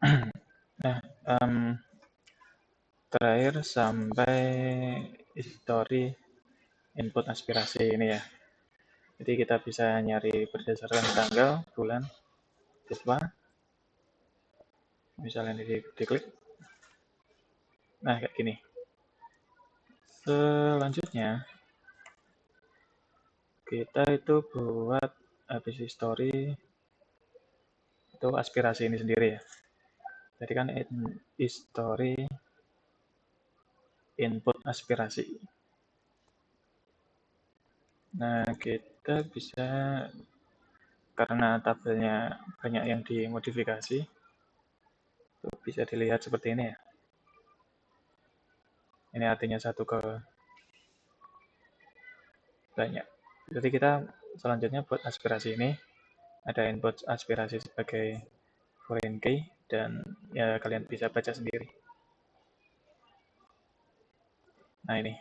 Nah, terakhir sampai history input aspirasi ini ya. Jadi kita bisa nyari berdasarkan tanggal, bulan, siswa. Misalnya diklik. Nah, kayak gini. Selanjutnya, kita itu buat habis history itu aspirasi ini sendiri ya. Jadi kan history input aspirasi. Nah, kita bisa, karena tabelnya banyak yang dimodifikasi, bisa dilihat seperti ini ya. Ini artinya satu ke banyak. Jadi kita selanjutnya buat aspirasi ini, ada input aspirasi sebagai foreign key, dan ya kalian bisa baca sendiri. Nah ini.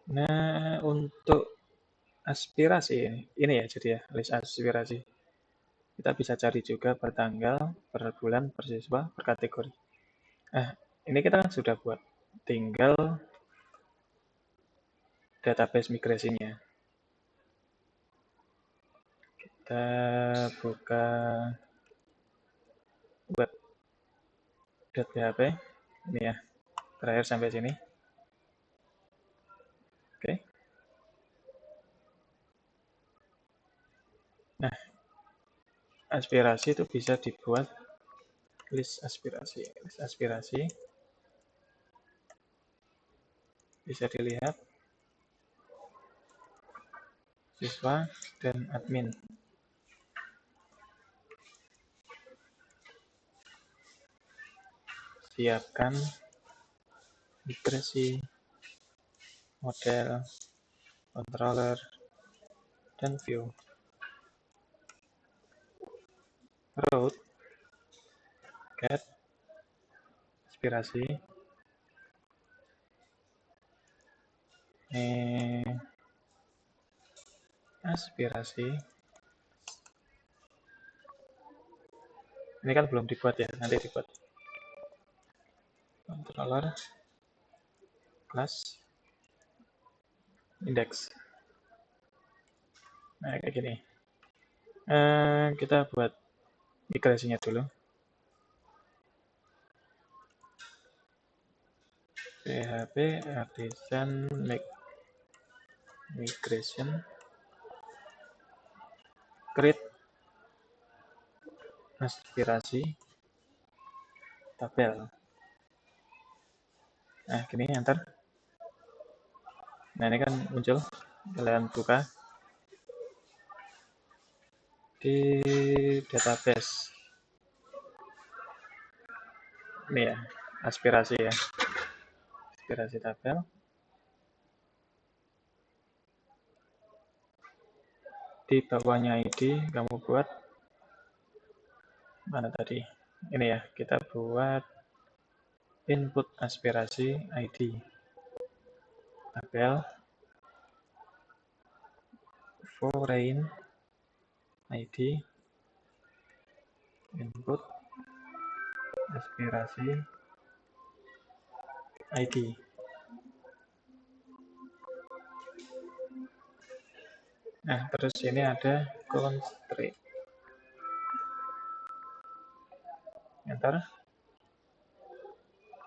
Nah untuk aspirasi ini ya, jadi ya list aspirasi. Kita bisa cari juga per tanggal, per bulan, per siswa, per kategori. Nah ini kita kan sudah buat, tinggal database migrasinya. Kita buka web.php ini ya, terakhir sampai sini. Oke. Nah, aspirasi itu bisa dibuat list aspirasi. List aspirasi bisa dilihat siswa dan admin. Siapkan migrasi, model, controller, dan view. Root, get, aspirasi, aspirasi. Ini kan belum dibuat ya, nanti dibuat. Controller, class, index. Nah, kayak gini. Kita buat migrasinya dulu. PHP artisan migration create aspirasi tabel. Nah, gini enter. Nah, ini kan muncul. Kalian buka di database. Ini ya, aspirasi ya. Aspirasi tabel. Di bawahnya ID kamu buat mana tadi? Ini ya, kita buat input aspirasi ID. Tabel foreign ID input aspirasi ID. Nah, terus ini ada constraint. Enter.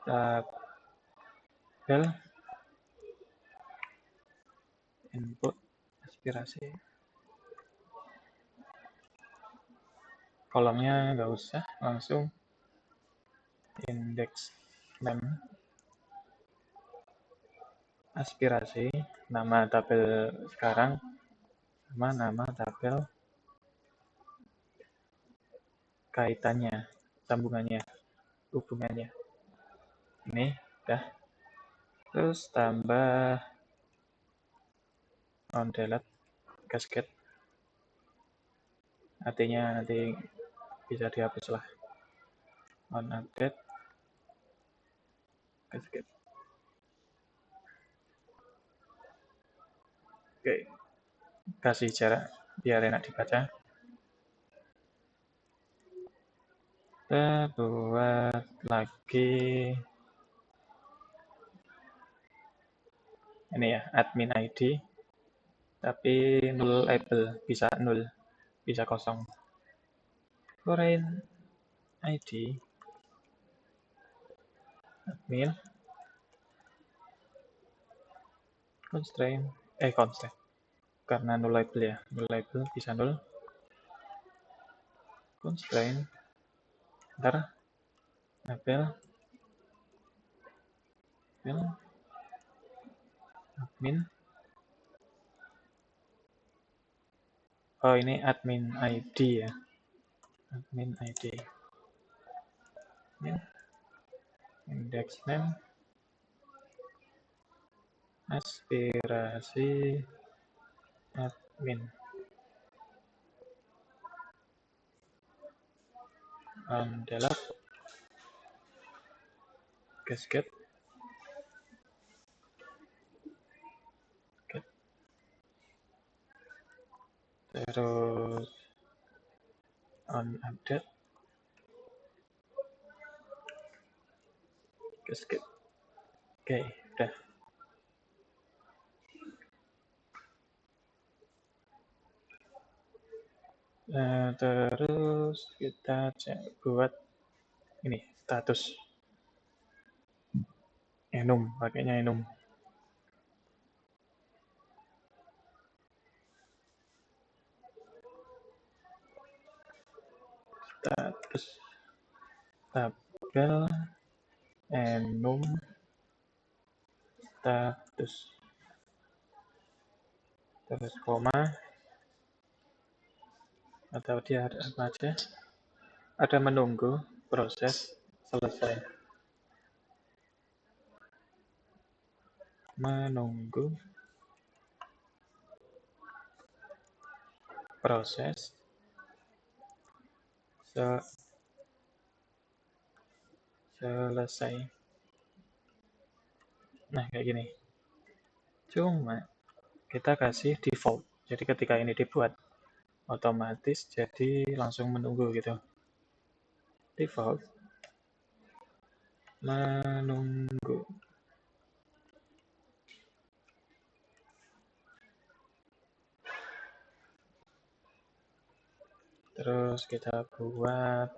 Tabel input aspirasi. Kolomnya nggak usah, langsung index name aspirasi, nama tabel sekarang sama nama tabel kaitannya, sambungannya, hubungannya. Ini udah. Terus tambah on delete cascade. Artinya nanti bisa dihapus lah. On update cascade. Oke. Kasih jarak biar enak dibaca. Kita buat lagi ini ya, admin ID, tapi null label, bisa null, bisa kosong. Foreign ID, admin, constraint, constraint, karena null label ya, null label bisa null, constraint, ntar label, admin, oh ini admin ID ya, admin ID, admin, index name, aspirasi, admin, delete, gasket, terus on update, gasket. Oke, udah. Nah, terus kita buat ini status enum, pakainya enum. Status tabel enum status terus koma atau dia ada apa aja, ada menunggu proses selesai, menunggu proses selesai. Nah kayak gini, cuma kita kasih default, jadi ketika ini dibuat otomatis jadi langsung menunggu gitu. Default menunggu. Terus kita buat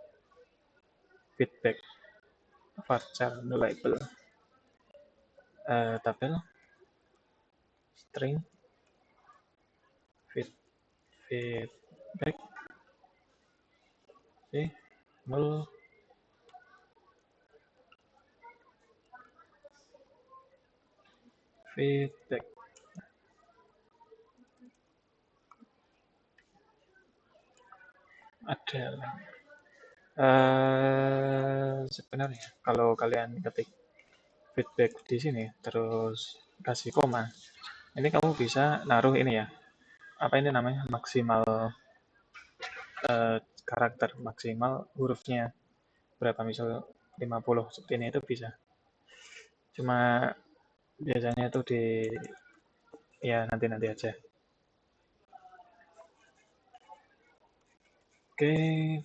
feedback varchar no label, tabel string feedback null feedback. Ada sebenarnya kalau kalian ketik feedback di sini terus kasih koma, ini kamu bisa naruh ini ya, apa ini namanya, maksimal karakter, maksimal hurufnya berapa, misal 50 seperti ini, itu bisa. Cuma biasanya itu di ya nanti aja. Oke,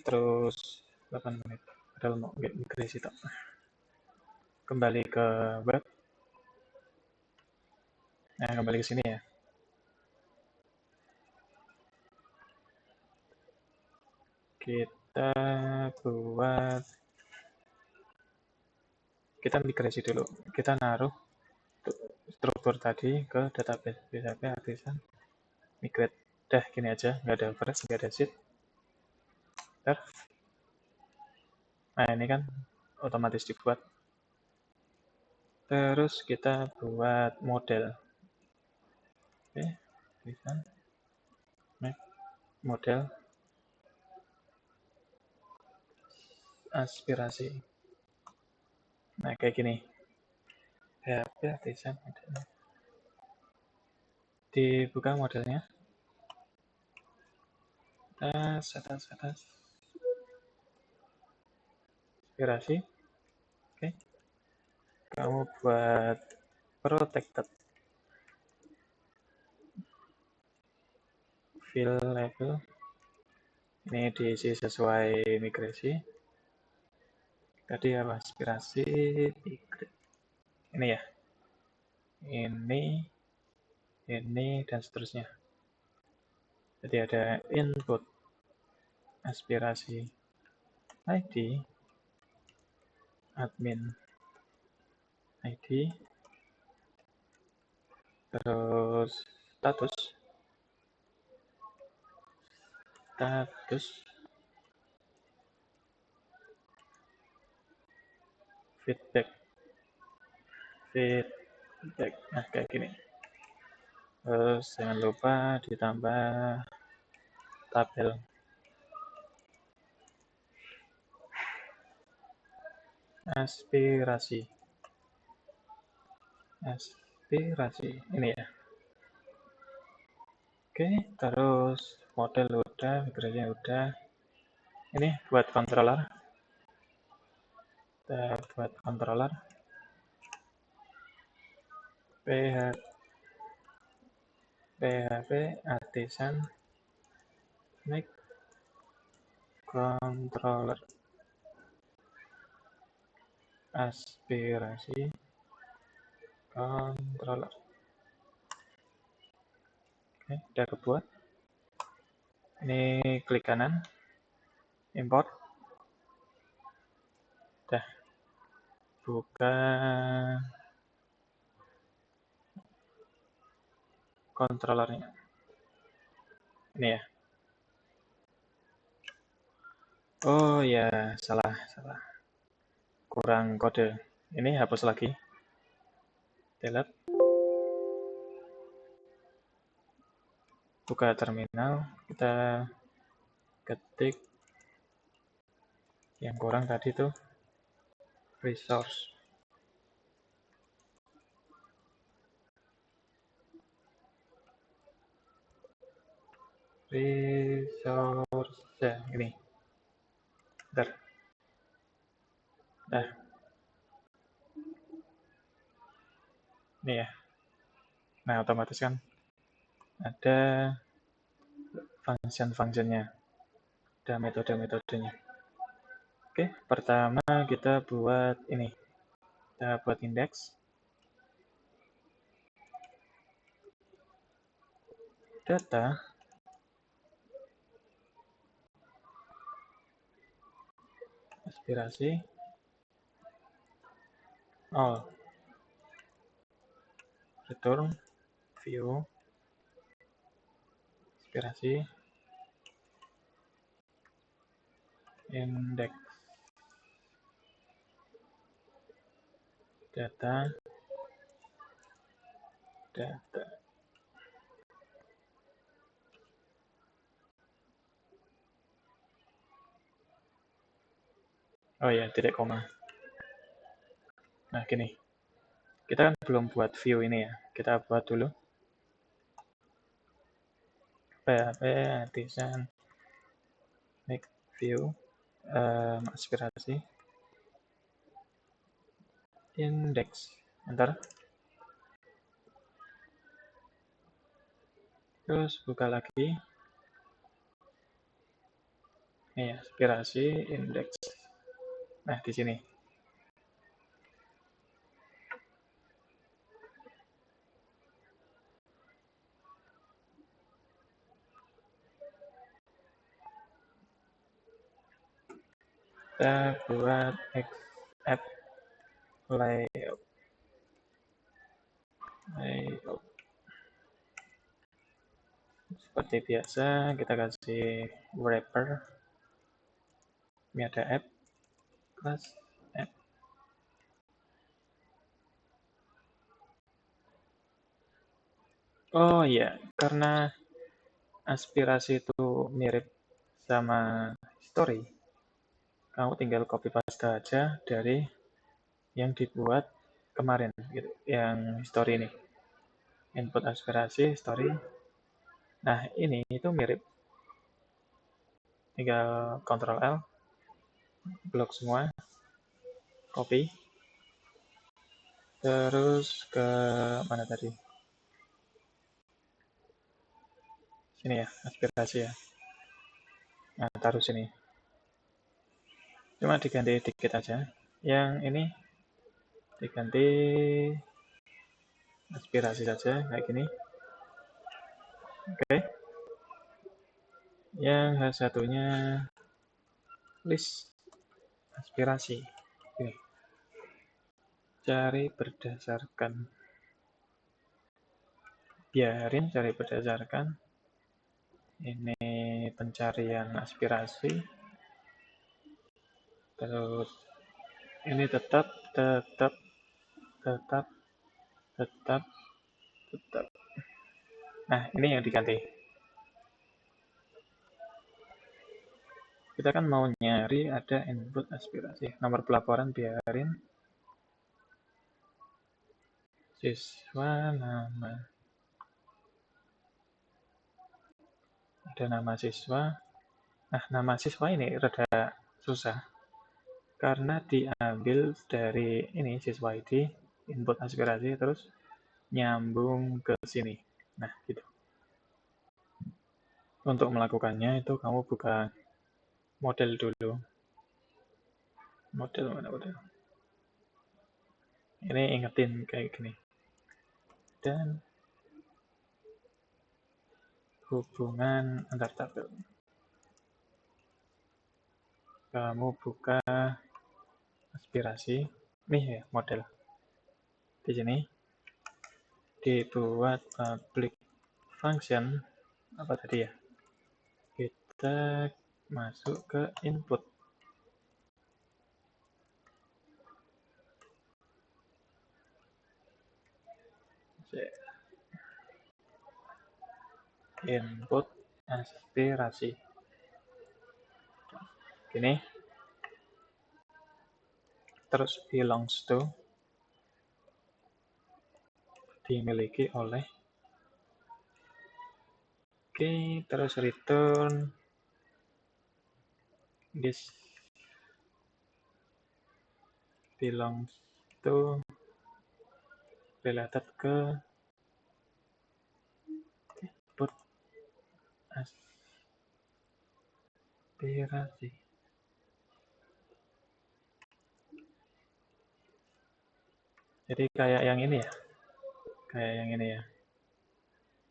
terus 8 menit. Padahal mau migrasi tak. Kembali ke web. Nah, kembali ke sini ya. Kita buat, kita migrasi dulu. Kita naruh struktur tadi ke database. BHP artisan migrate. Dah gini aja, nggak ada fresh, nggak ada sheet. Nah ini kan otomatis dibuat. Terus kita buat model. Oke, bisa. Model aspirasi. Nah kayak gini. PHP artisan model. Dibuka modelnya. Atas. Aspirasi. Oke. Kamu buat protected fill label. Ini diisi sesuai migrasi. Tadi apa? Aspirasi, ini ya, ini dan seterusnya. Jadi ada input aspirasi ID, admin ID, terus status feedback. Nah, kayak gini. Terus jangan lupa ditambah tabel. Aspirasi. Ini ya. Oke, terus model udah, migrasinya udah. Ini buat controller. Kita buat controller. PHP artisan make controller aspirasi controller. Oke, udah kebuat. Ini klik kanan, import. Udah. Buka controllernya. Ini ya. Oh ya, salah. Kurang kode. Ini hapus lagi. Delete. Buka terminal. Kita ketik yang kurang tadi tuh resource. Ya, ini. Bentar. Nah. Ini ya. Nah, otomatis kan ada function-functionnya. Ada metode-metodenya. Oke, pertama kita buat ini. Kita buat index. Data. Aspirasi. All. Return. View. Aspirasi. Index. Data. Oh ya, titik koma. Nah, gini. Kita kan belum buat view ini ya. Kita buat dulu. PHP artisan make view aspirasi index. Enter. Terus buka lagi. Ini aspirasi index. Nah, di sini. Kita buat app layout. Seperti biasa, kita kasih wrapper. Ini ada app, class, app. Oh iya, karena aspirasi itu mirip sama story, kamu tinggal copy paste aja dari yang dibuat kemarin, gitu, yang story ini. Input aspirasi, story. Nah, ini itu mirip. Tinggal Ctrl L, blok semua, copy. Terus ke mana tadi? Sini ya, aspirasi ya. Nah, taruh sini. Cuma diganti dikit aja. Yang ini diganti aspirasi saja kayak gini. Oke. Yang satunya list aspirasi. Ini cari berdasarkan. Biarin cari berdasarkan. Ini pencarian aspirasi. Terus ini tetap. Nah, ini yang diganti. Kita kan mau nyari ada input aspirasi. Nomor pelaporan biarin. Siswa nama. Ada nama siswa. Nah, nama siswa ini rada susah. Karena diambil dari ini siswa ID, input aspirasi, terus nyambung ke sini. Nah, gitu. Untuk melakukannya itu kamu buka model dulu. Model mana model? Ini ingetin kayak gini. Dan hubungan antar tabel. Kamu buka aspirasi. Nih ya, model. Di sini dibuat public function apa tadi ya? Kita masuk ke input. Input aspirasi. Gini. Terus belongs to. Dimiliki oleh. Oke, terus return this belongs to related ke input aspirasi. Jadi kayak yang ini ya. Kayak yang ini ya.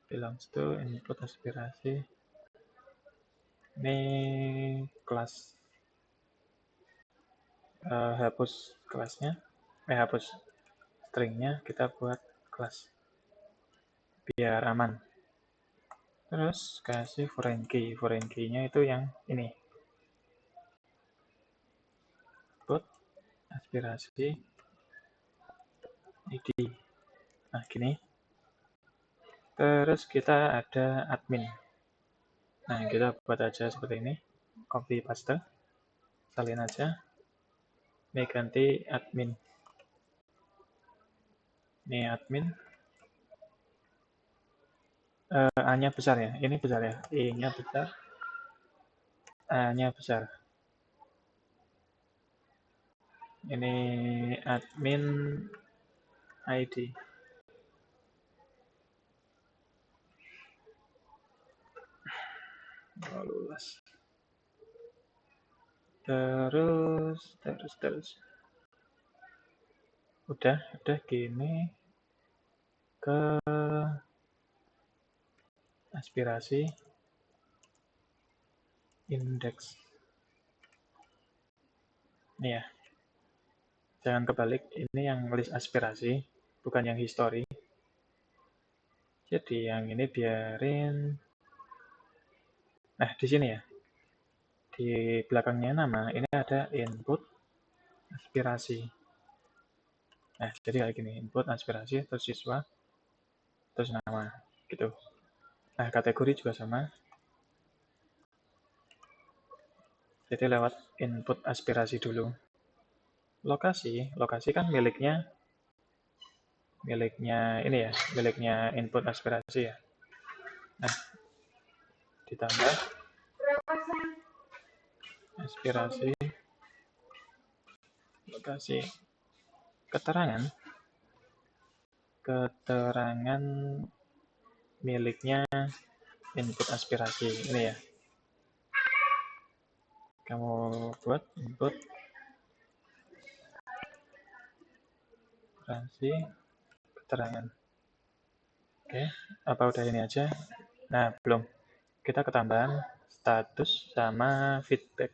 Belongs to input aspirasi. Ini kelas. Hapus kelasnya. Hapus stringnya. Kita buat kelas. Biar aman. Terus kasih foreign key. Foreign key-nya itu yang ini. Input aspirasi ID. Nah, gini. Terus kita ada admin. Nah, kita buat aja seperti ini. Copy paste. Salin aja. Ini ganti admin. Ini admin. A-nya besar ya. Ini besar ya. I-nya besar. A-nya besar. Ini admin ID. Lulus. Terus. Udah gini ke aspirasi indeks. Ini ya. Jangan kebalik, ini yang list aspirasi, bukan yang history. Jadi yang ini biarin. Nah, di sini ya. Di belakangnya nama, ini ada input aspirasi. Nah, jadi kayak gini, input aspirasi, terus siswa, terus nama, gitu. Nah, kategori juga sama. Jadi lewat input aspirasi dulu. Lokasi kan miliknya ini ya, miliknya input aspirasi ya. Nah, ditambah aspirasi lokasi keterangan miliknya input aspirasi ini ya. Kamu buat input referensi, keterangan. Oke, apa udah ini aja? Nah, belum. Kita ketambahan status sama feedback.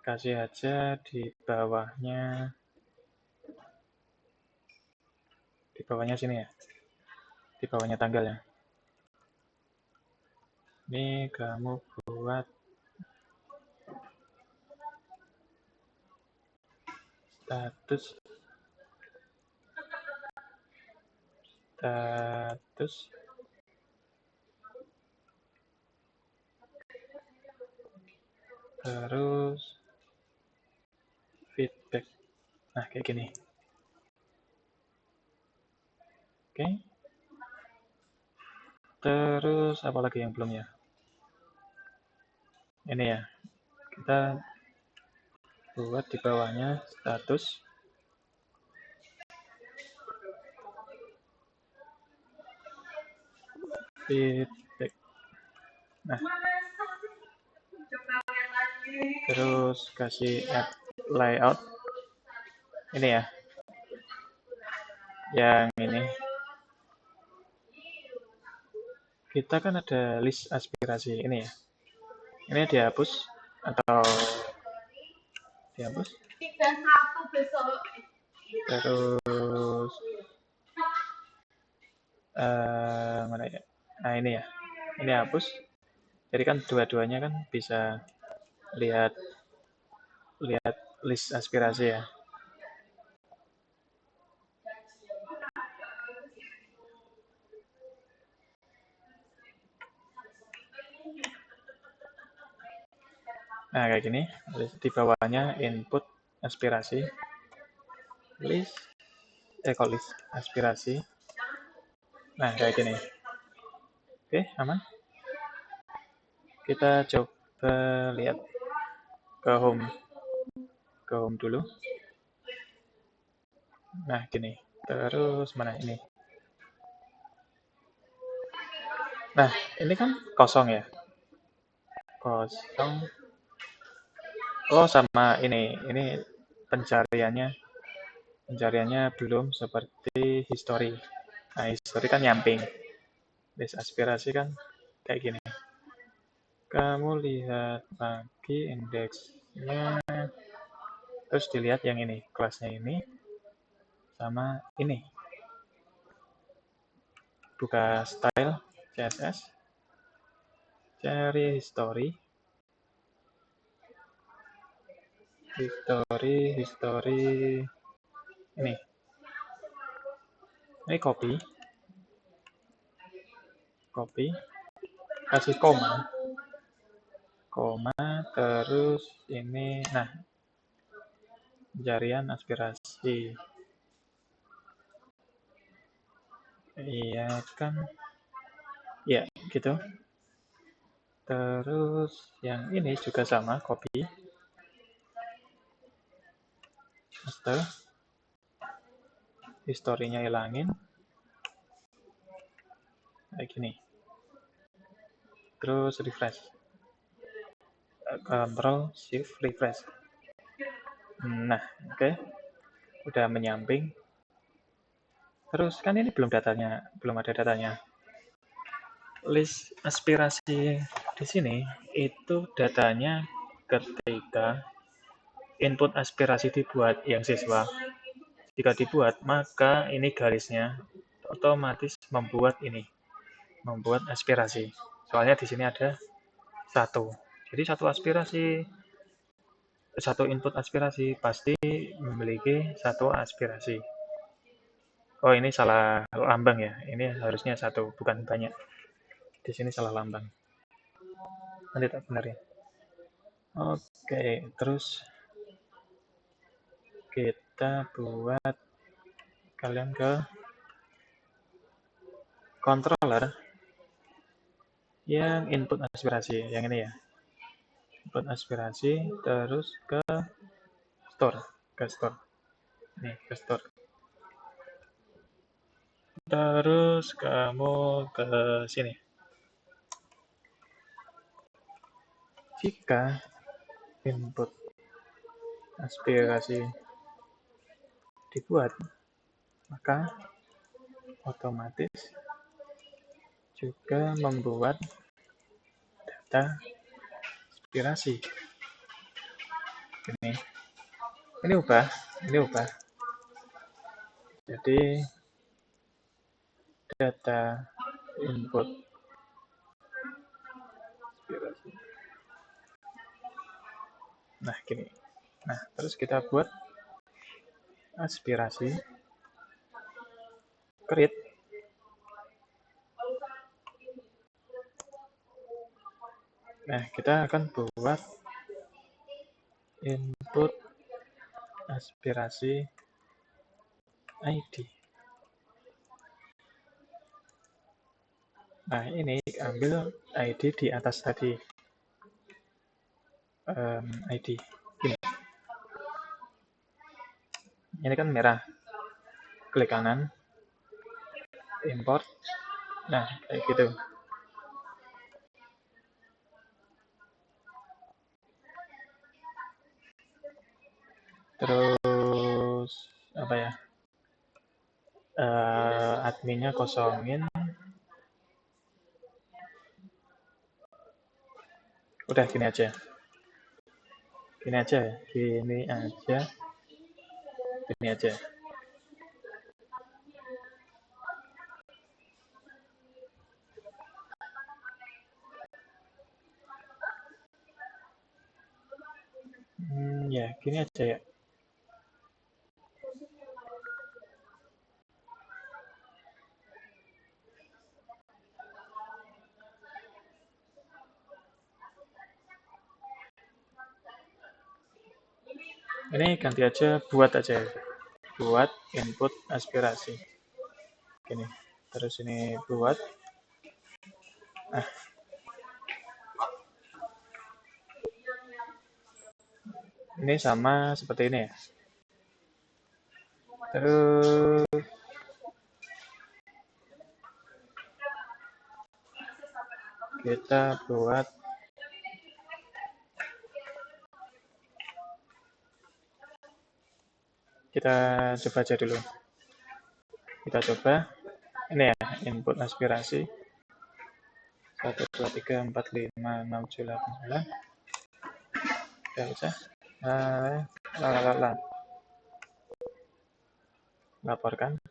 Kasih aja di bawahnya sini ya. Di bawahnya tanggal ya. Ini kamu buat status terus feedback. Nah, kayak gini. Oke. Terus apa lagi yang belum ya? Ini ya. Kita buat di bawahnya status feedback. Nah, terus kasih add layout. Ini ya. Yang ini. Kita kan ada list aspirasi ini ya. Ini dihapus atau dihapus? Terus mana ya? Nah, ini ya. Ini hapus. Jadi kan dua-duanya kan bisa lihat list aspirasi ya. Nah, kayak gini. Di bawahnya input aspirasi. List aspirasi. Nah, kayak gini. Oke, aman. Kita coba lihat ke home. Ke home dulu. Nah, gini. Terus mana ini? Nah, ini kan kosong ya. Kosong. Oh, sama ini pencariannya belum seperti history. Nah, history kan nyamping. List aspirasi kan kayak gini. Kamu lihat lagi indeksnya, terus dilihat yang ini, kelasnya ini, sama ini. Buka style CSS, cari history, ini copy, kasih koma, terus ini, nah, pencarian aspirasi, iya kan, ya gitu. Terus yang ini juga sama, copy, paste, historinya hilangin, kayak gini. Terus refresh. Control Shift refresh. Nah, oke. Udah menyamping. Terus kan ini belum ada datanya. List aspirasi di sini itu datanya ketika input aspirasi dibuat yang siswa. Jika dibuat, maka ini garisnya otomatis membuat aspirasi. Soalnya di sini ada satu. Jadi satu input aspirasi pasti memiliki satu aspirasi. Oh, ini salah lambang ya. Ini harusnya satu, bukan banyak. Di sini salah lambang. Nanti tak benar ya. Oke, terus kita buat kalian ke controller yang input aspirasi, yang ini ya. Input aspirasi, terus ke store. Nih, ke store. Terus kamu ke sini. Jika input aspirasi dibuat, maka otomatis juga membuat data aspirasi. Ini ubah. Jadi data input aspirasi. Nah, gini. Nah, terus kita buat aspirasi create. Nah, kita akan buat input aspirasi ID. Nah, ini ambil ID di atas tadi. ID. Ini kan merah. Klik kanan. Import. Nah, kayak gitu. Terus apa ya? Adminnya kosongin. Udah gini aja. Gini aja. Ya, gini aja ya. Ini ganti aja, buat aja. Buat input aspirasi. Gini. Terus ini buat. Nah. Ini sama seperti ini ya. Terus kita buat kita coba aja dulu. Kita coba ini ya, input aspirasi 1 2 3 4 5 6 7 8 9. Udah bisa. Laporkan.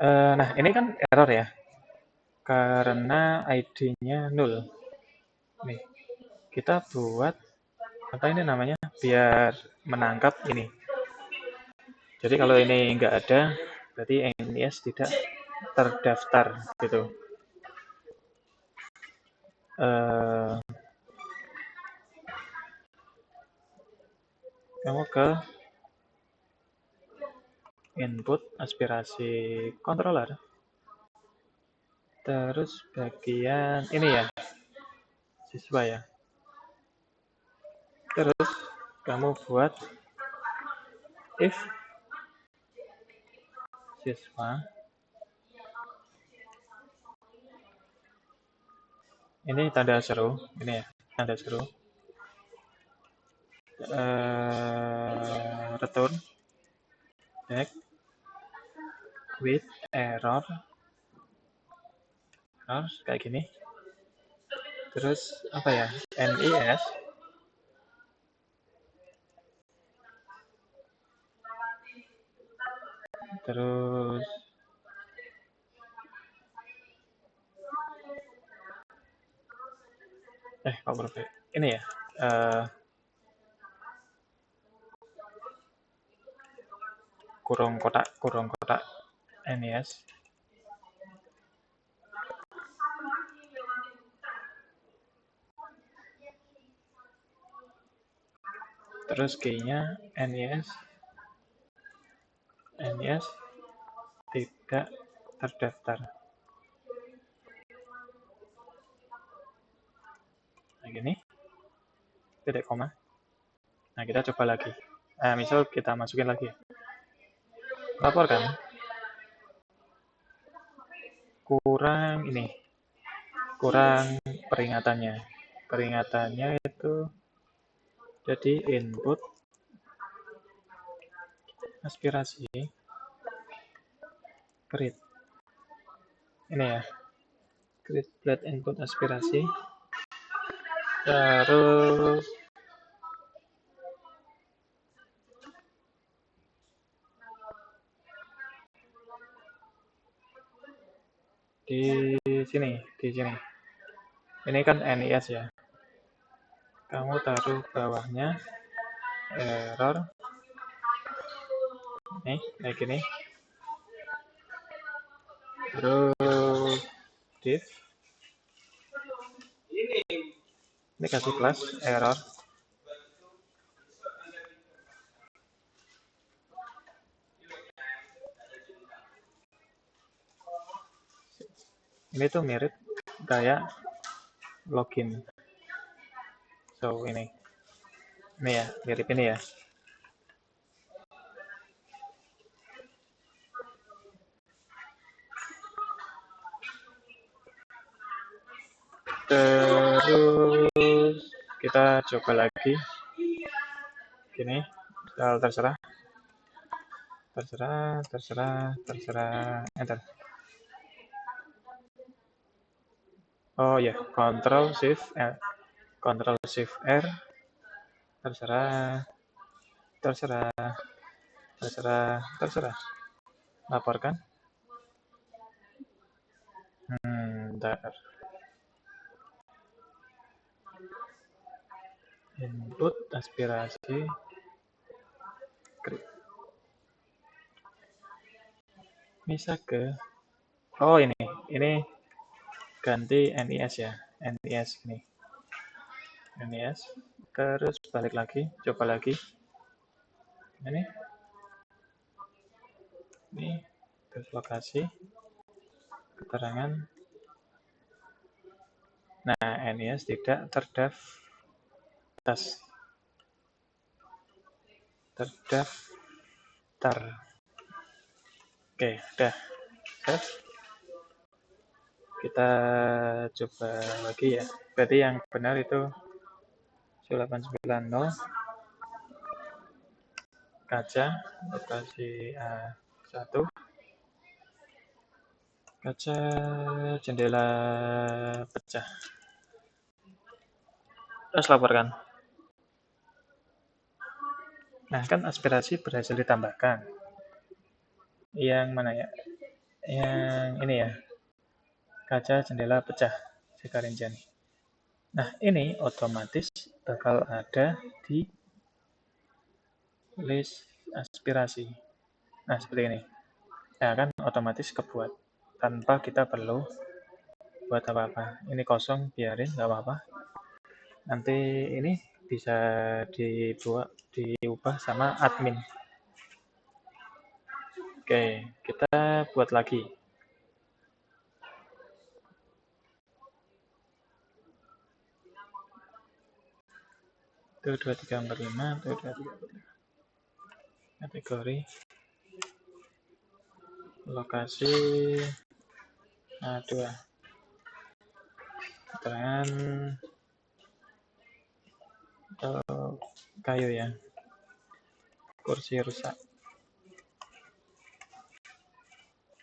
Nah, ini kan error ya. Karena ID-nya 0. Nih, kita buat apa ini namanya? Biar menangkap ini. Jadi kalau ini enggak ada, berarti NIS tidak terdaftar gitu. Kamu ke input aspirasi controller. Terus bagian ini ya, siswa ya. Terus kamu buat if siswa. Ini tanda seru, ini ya, tanda seru. Return back with error kayak gini. Terus apa ya? NIS terus kok berbeda? Ini ya. Kurung kotak NIS. Terus key-nya NIS tidak terdaftar. Nah, gini. Titik koma. Nah, kita coba lagi. Misal kita masukin lagi. Laporkan. Kurang peringatannya. Peringatannya itu jadi input aspirasi, create. Ini ya, create blood input aspirasi. Terus di sini. Ini kan NIS ya. Kamu taruh bawahnya error. Nih, kayak gini. Terus div. Ini kasih kelas error. Ini tuh mirip kayak login. So ini ya, mirip ini ya. Terus kita coba lagi. Gini, terserah. Enter. Oh ya, Control Shift R. Terserah. Laporkan. Bentar. Input aspirasi. Bisa ke. Oh ini ganti NIS ya. NIS ini. NIS. Terus balik lagi, coba lagi. Ini terus lokasi keterangan. Nah, NIS tidak terdaftar. Oke, udah. Save. Kita coba lagi ya. Berarti yang benar itu 890 kaca lokasi A1, kaca jendela pecah. Terus laporkan. Nah, kan aspirasi berhasil ditambahkan. Yang mana ya? Yang ini ya. Kaca jendela pecah. Sekarinjani. Nah, ini otomatis bakal ada di list aspirasi. Nah, seperti ini. Nah, kan otomatis kebuat. Tanpa kita perlu buat apa-apa. Ini kosong, biarin, nggak apa-apa. Nanti ini bisa diubah sama admin. Oke, kita buat lagi. Itu 2345, itu 2345. Kategori lokasi A2. Keterangan kayu ya. Kursi rusak.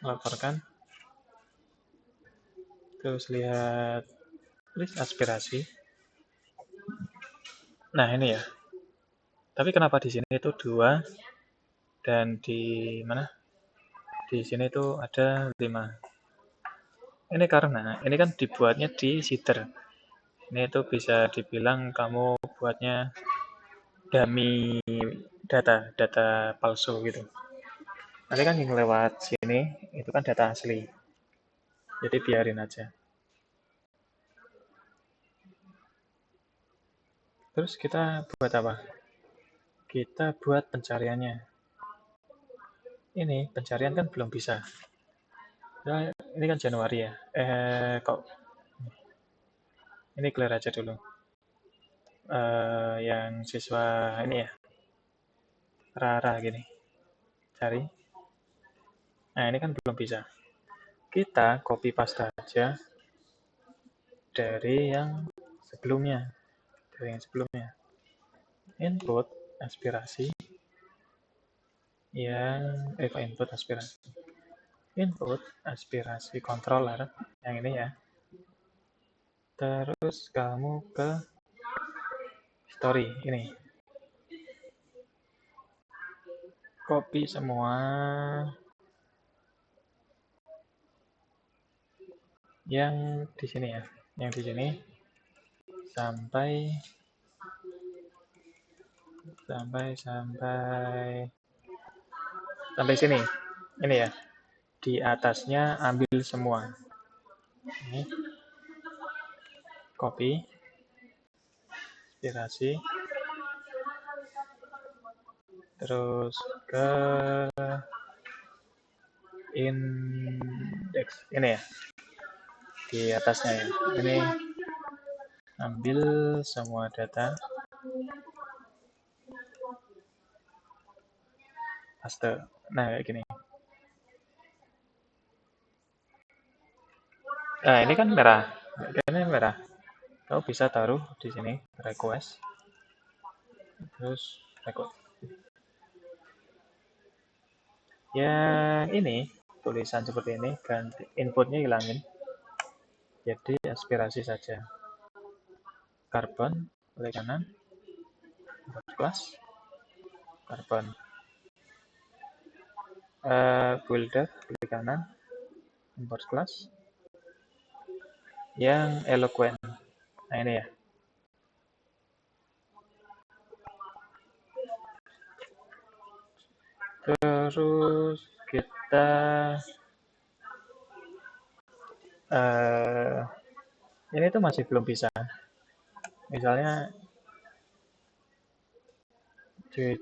Laporkan. Terus lihat list aspirasi. Nah, ini ya. Tapi kenapa di sini itu 2 dan di mana? Di sini itu ada 5. Ini karena ini kan dibuatnya di seeder. Ini itu bisa dibilang kamu buatnya dummy data palsu gitu. Nanti kan yang lewat sini itu kan data asli. Jadi biarin aja. Terus kita buat apa? Kita buat pencariannya. Ini pencarian kan belum bisa. Nah, ini kan Januari ya. Kok ini clear aja dulu. Yang siswa ini ya. Rara gini. Cari. Nah, ini kan belum bisa. Kita copy paste aja dari yang sebelumnya. Input aspirasi input aspirasi. Input aspirasi controller yang ini ya. Terus kamu ke story ini. Copy semua yang di sini ya. Yang di sini sampai sini. Ini ya. Di atasnya ambil semua. Ini. Copy. Aspirasi. Terus ke index. Ini ya. Di atasnya ya. Ini ambil semua data. Paste. Nah, kayak gini. Nah, ini kan merah. Ini merah. Kamu bisa taruh di sini request. Terus request. Yang ini tulisan seperti ini ganti inputnya hilangin. Jadi aspirasi saja. Carbon klik kanan. Class. Carbon. Builder klik kanan. Import class. Yang eloquent. Nah ini ya. Terus kita ini tuh masih belum bisa. Misalnya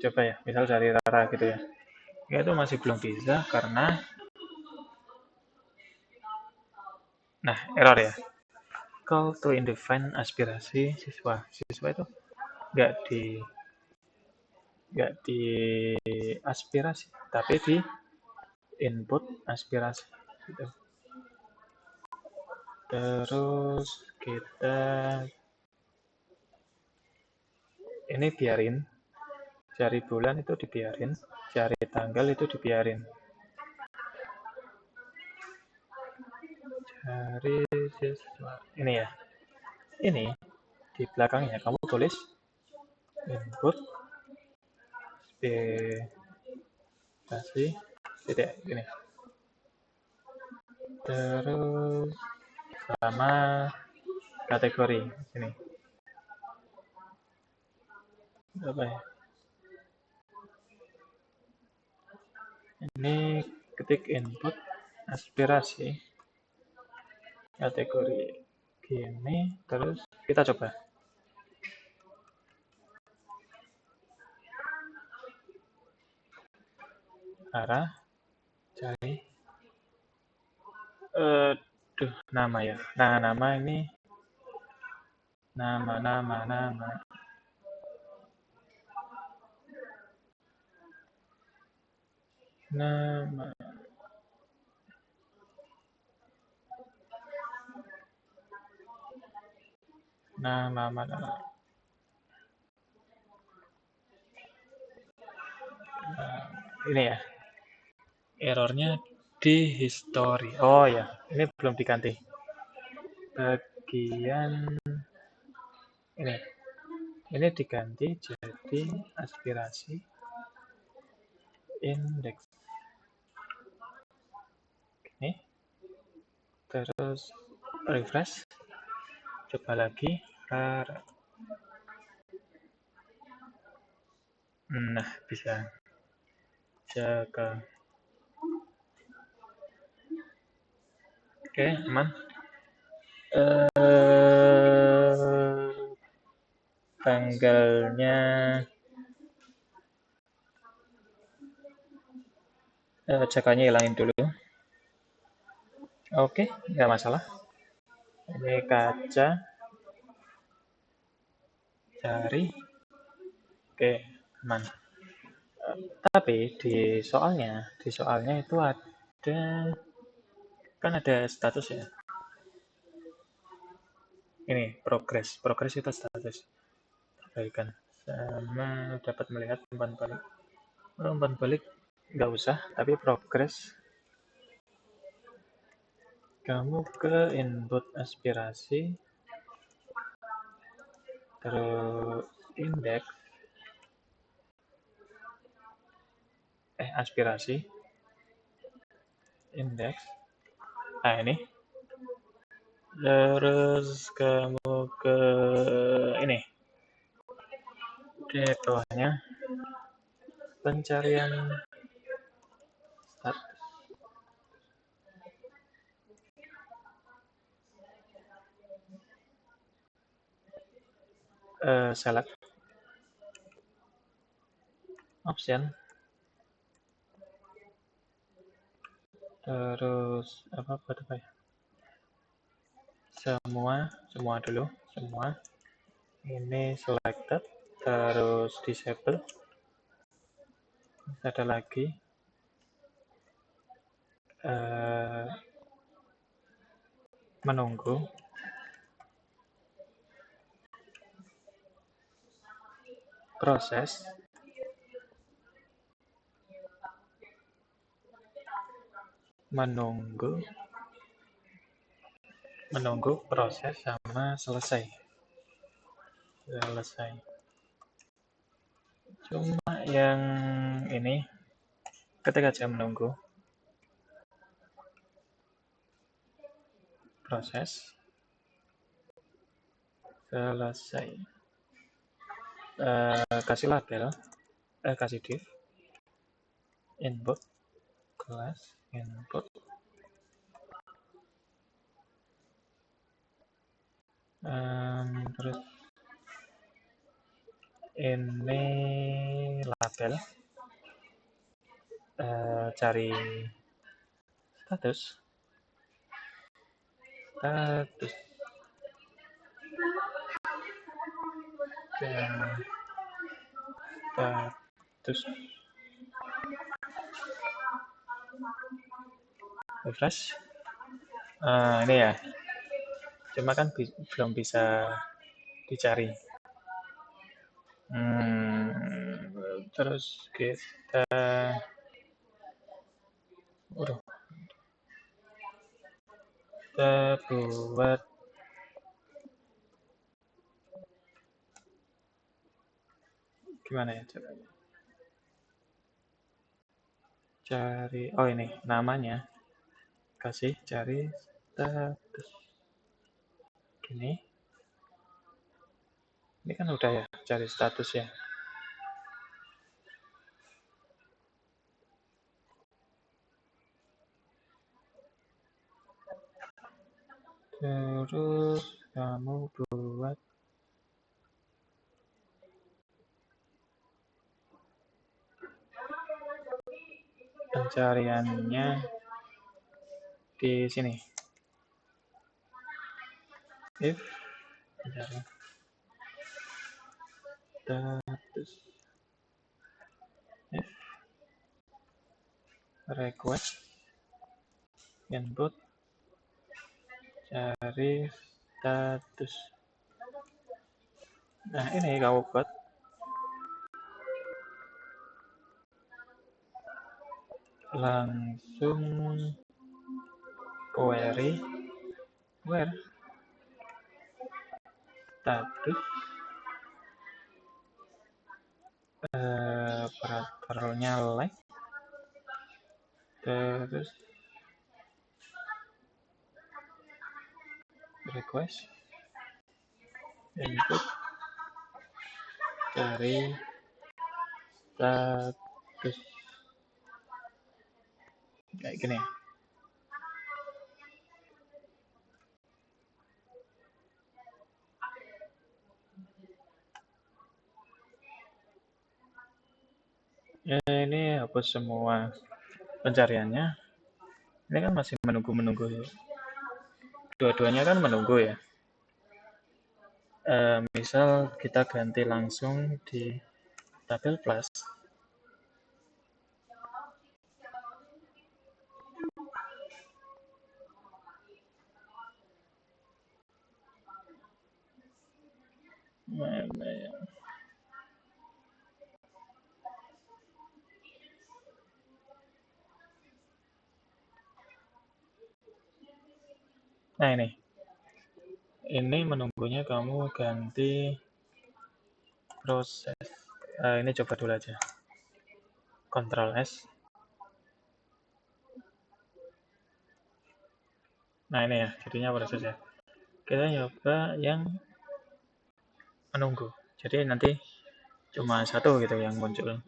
coba ya, misal dari Rara gitu ya. Ini tuh masih belum bisa karena error ya. Call to indefine aspirasi siswa. Siswa itu nggak di aspirasi, tapi di input aspirasi. Gitu. Terus kita ini biarin, cari bulan itu dibiarin, cari tanggal itu dibiarin. Cari siswa. Ini ya. Ini di belakangnya kamu tulis input aspirasi tidak ini. Terus sama kategori ini. Apa ya? Ini ketik input aspirasi kategori gini, terus kita coba. Arah cari nama ya. Nah, nama ini nama ini ya. Errornya di history. Oh ya, ini belum diganti. Bagian ini diganti jadi aspirasi index. Ini terus refresh, coba lagi. Nah, bisa jaga. Oke, aman. Tanggalnya jaganya hilangin dulu. Oke, nggak masalah. Ini kaca cari. Oke, aman. Tapi di soalnya itu ada kan ada status ya. Ini progress itu status perbaikan sama dapat melihat umpan balik nggak usah, tapi progres. Kamu ke input aspirasi, terus indeks, aspirasi, indeks. Nah, ini. Terus kamu ke ini, di bawahnya, pencarian status. Select option, terus apa ya? Semua dulu, semua. Ini selected, terus disable. Ada lagi menunggu. Proses. Menunggu proses sama selesai. Cuma yang ini ketika aja menunggu proses selesai, kasih label, kasih div input kelas input, terus ini label, cari status refresh. Ini ya, cuma kan belum bisa dicari. Terus kita buat gimana ya caranya? Cari, ini namanya, kasih cari status. Gini, ini kan udah ya, cari status ya. Terus kamu buat pencariannya di sini. If status, if request input cari status. Nah, ini kamu buat langsung query where status parameternya like, terus request input dari status kayak gini. Ya, ini hapus semua pencariannya. Ini kan masih menunggu ya. Dua-duanya kan menunggu ya. Misal kita ganti langsung di tabel plus. Nah ini menunggunya kamu ganti proses. Ini coba dulu aja. Ctrl S. Nah ini ya, jadinya prosesnya. Kita nyoba yang menunggu. Jadi nanti cuma satu gitu yang muncul.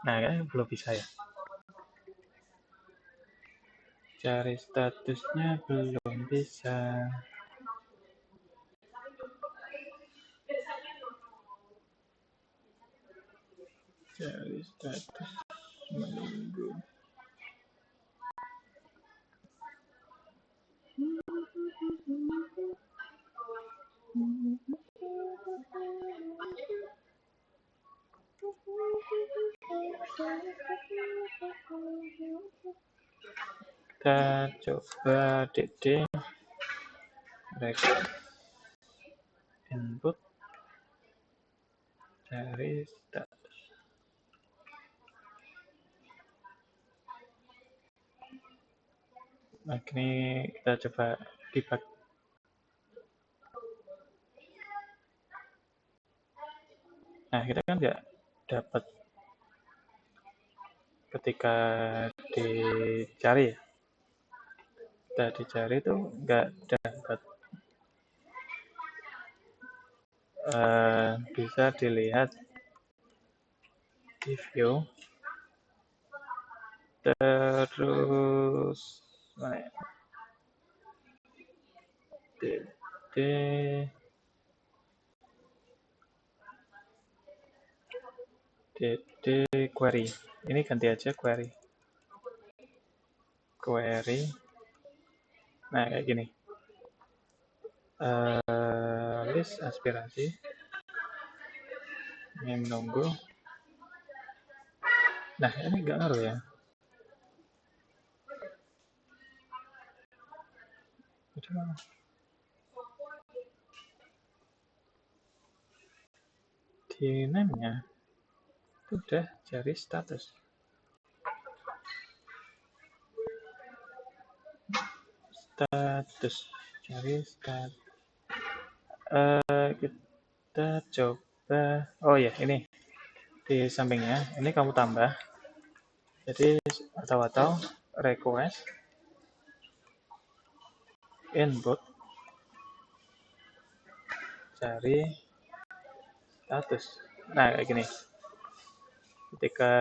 Nah kan belum bisa ya. Cari statusnya belum bisa. Cari status menunggu. Kita coba DD record input dari status. Nah, ini kita coba debug. Nah, kita kan nggak dapat ketika dicari ya. Kita dicari itu nggak dapat. Bisa dilihat di view. Terus mana ya? DD query. Ini ganti aja query. Nah kayak gini. List aspirasi. Ini menunggu. Nah ini nggak ngaruh ya. Di name-nya udah cari status. Cari status. Kita coba. Oh ya ini di sampingnya. Ini kamu tambah. Jadi atau request input cari status. Nah kayak gini. Ketika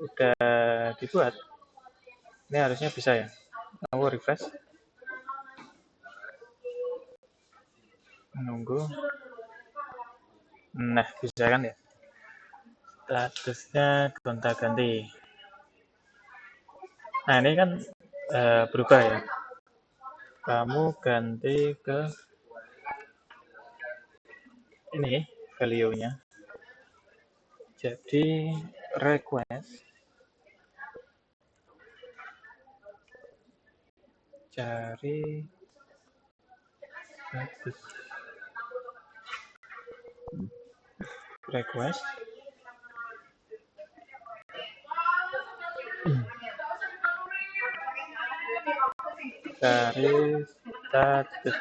udah dibuat, ini harusnya bisa ya. Aku refresh. Menunggu. Nah bisa kan ya. Statusnya gonta-ganti. Nah ini kan berubah ya. Kamu ganti ke ini value-nya. Jadi request cari status. Request cari status.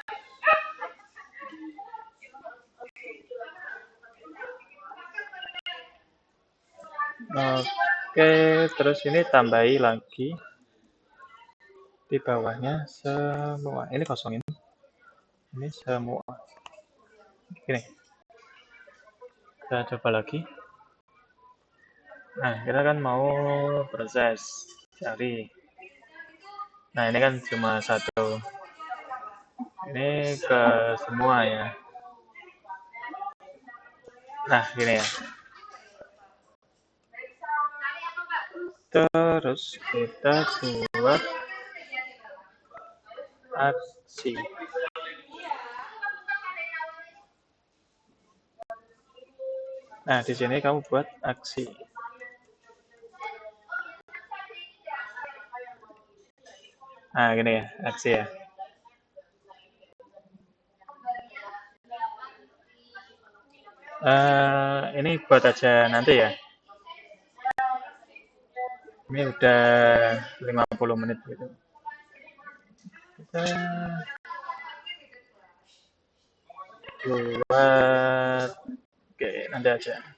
Oke, terus ini tambahi lagi di bawahnya semua. Ini kosongin. Ini semua. Gini. Kita coba lagi. Nah, kita kan mau proses cari. Nah, ini kan cuma satu. Ini ke semua ya. Nah, gini ya. Terus kita buat aksi. Nah, di sini kamu buat aksi. Nah, gini ya, aksi ya. Ini buat aja nanti ya. Ini udah 50 menit gitu. Kita buat, oke, nanti aja.